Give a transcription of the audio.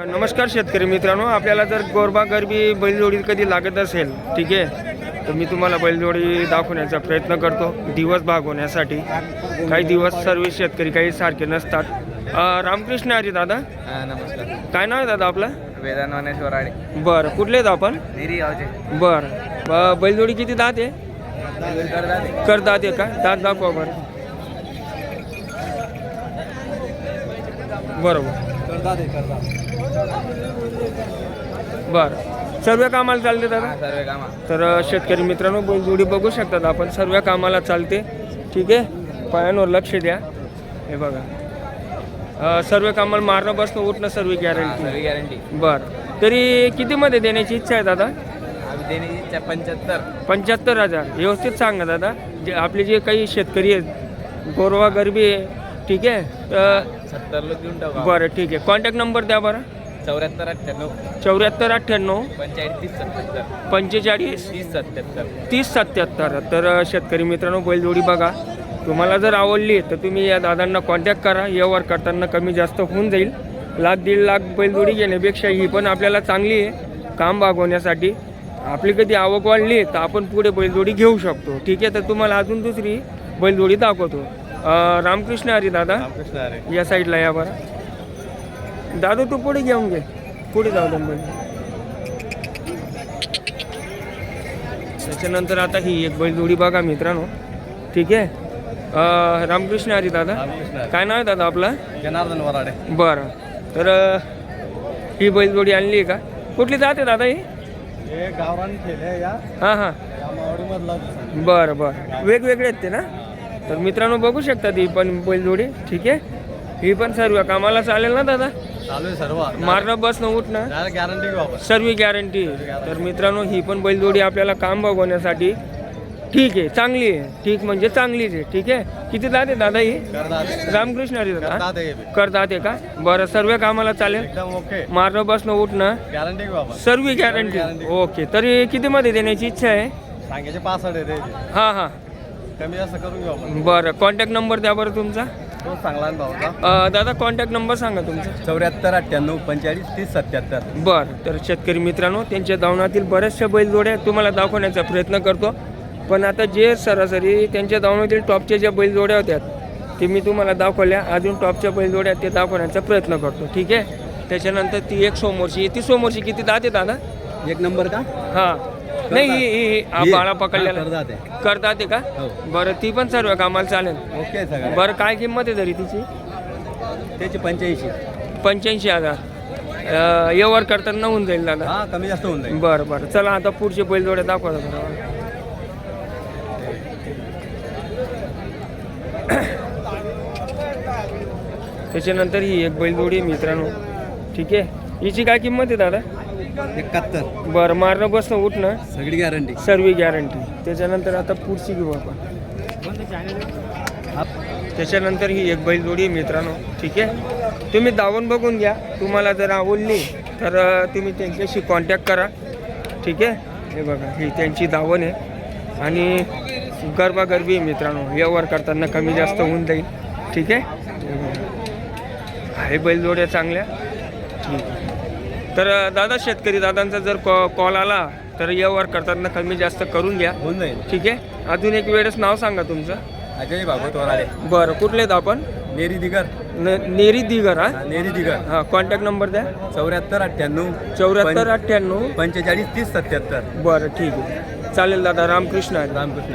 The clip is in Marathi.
नमस्कार शेतकरी मित्रांनो, आपल्याला जर गोरबा गरबी बैलजोडी कधी लागत असेल, ठीक आहे, तर मी तुम्हाला बैलजोडी दाखवण्याचा प्रयत्न करतो दिवस भागवण्यासाठी. काही दिवस सर्व शेतकरी काही सारखे नसतात. रामकृष्ण हरी दादा. नमस्कार. काय नाव आहे दादा आपलं? वेदांत वनेश्वराडे. बरं, कुठले आहेत आपण? निरी गावचे. बरं, बैलजोडी किती दात आहे? करदात आहे का? दात दाखवा बरं. बरोबर, बरं. सर्व कामाला चालते दादा? सर्व कामा. तर शेतकरी मित्रांनो, बैलजोडी बघू शकतात आपण, सर्व कामाला चालते. ठीक आहे, पायांवर लक्ष द्या. हे बघा, सर्व कामाला मारणं बसणं उठणं सर्व गॅरंटी. गॅरंटी. बरं, तरी कितीमध्ये देण्याची इच्छा आहे दादा? देण्याची इच्छा 75,000. व्यवस्थित सांगा दादा. जे आपले जे काही शेतकरी आहेत, गोरवा गरबी आहे, ठीक आहे, तर 70 देऊन टाकू. बरं ठीक आहे. कॉन्टॅक्ट नंबर द्या बरं. 7498 7498 45 3077. तर शेतकरी मित्रांनो, बैलजोडी बघा, तुम्हाला जर आवडली तर तुम्ही या दादांना कॉन्टॅक्ट करा. व्यवहार करताना कमी जास्त होऊन जाईल. 1,00,000-1,50,000 बैलजोडी घेण्यापेक्षा ही पण आपल्याला चांगली आहे काम भागवण्यासाठी. आपली कधी आवक वाढली तर आपण पुढे बैलजोडी घेऊ शकतो. ठीक आहे, तर तुम्हाला अजून दुसरी बैलजोडी दाखवतो. रामकृष्ण हरी दादा. या साईडला या बरं. दादा तू पुढे घेऊन घे, पुढे जाऊ दे बैल. त्याच्यानंतर आता ही एक बैलजोडी बघा मित्रांनो, ठीक आहे. रामकृष्ण हरी दादा. काय नाव आहे दादा आपलं? जनार्दन वराडे. बरं, तर ही बैलजोडी आणली आहे का? कुठली जाते दादा ही? गावरान ठेले या. हां हां, बरं बरं, वेगवेगळे आहेत ते ना. तर मित्रांनो बघू शकता ही पण बैलजोडी, ठीक आहे. ही पण सर्व कामाला चालेल ना दादा? चालू आहे सर्व. मारणं बसणं उठणं गॅरंटी घेऊ आपण. सर्व गॅरंटी. तर मित्रांनो, ही पण बैलजोडी आपल्याला काम बघवण्यासाठी ठीक आहे, चांगली आहे. ठीक म्हणजे चांगलीच आहे. ठीक आहे. किती दात आहे दादा ही? रामकृष्ण हरी दादा. करतात आहे का? बरं, सर्व कामाला चालेल. एकदम ओके. मारणं बसणं उठणं गॅरंटी घेऊ आपण. सर्व गॅरंटी. ओके, तरी कितीमध्ये देण्याची इच्छा आहे? सांगायचे 65 आहे. हां हां, कमी जास्त करून घेऊ आपण. बरं. कॉन्टॅक्ट नंबर द्या बरं तुमचा. तो चांगला भाऊ. दादा कॉन्टॅक्ट नंबर सांगा तुमचा. 7498 45 3077. बरं, तर शेतकरी मित्रांनो, त्यांच्या दावणातील बऱ्याचशा बैलजोड्या तुम्हाला दाखवण्याचा प्रयत्न करतो. पण आता जे सरासरी त्यांच्या दावणातील टॉपच्या ज्या बैलजोड्या होत्या ते मी तुम्हाला दाखवल्या. अजून टॉपच्या बैलजोड्या ते दाखवण्याचा प्रयत्न करतो. ठीक आहे. त्याच्यानंतर ती एक समोरची, ती समोरची किती दात आहे दादा? एक नंबर का? हां, नाही ही बाळा पकडलेला करतात आहे का? हो. बरं, ती पण सर्व कामाला चालेल. ओके सगळं. बरं, काय किंमत आहे तरी तिची? त्याची 85. 85,000. व्यवहार करताना होऊन जाईल दादा. हा, कमी जास्त होऊन जाईल. बरं बरं, चला आता पुढचे बैलजोड्या दाखवा बरं. त्याच्यानंतर ही एक बैलजोडी आहे मित्रांनो, ठीक आहे. हिची काय किंमत आहे दादा? 71. बरं, मारणं बसणं उठणं सगळी गॅरंटी. सर्व गॅरंटी. त्याच्यानंतर आता पुढची घेऊ आपण. त्याच्यानंतर ही एक बैलजोडी आहे मित्रांनो, ठीक आहे. तुम्ही दावण बघून घ्या. तुम्हाला जर आवडली तर तुम्ही त्यांच्याशी कॉन्टॅक्ट करा. ठीक आहे. हे बघा, ही त्यांची दावण आहे आणि गरबागरबी आहे मित्रांनो. व्यवहार करताना कमी जास्त होऊन जाईल. ठीक आहे. हे बैलजोड्या चांगल्या. ठीक आहे. तर दादा, शेतकरी दादांचा जर कॉल आला तर व्यवहार करताना कमी जास्त करून घ्या. होऊन जाईल. ठीक आहे. अजून एक वेळेस नाव सांगा तुमचं. अजय भागवत वराडे. बरं, कुठले आहेत आपण? नेरी दिगर. नेरी दिगर. नेरी दिगर. हां, कॉन्टॅक्ट नंबर द्या. 7498 7498 45 3077. बरं, ठीक आहे, चालेल दादा. रामकृष्ण. रामकृष्ण.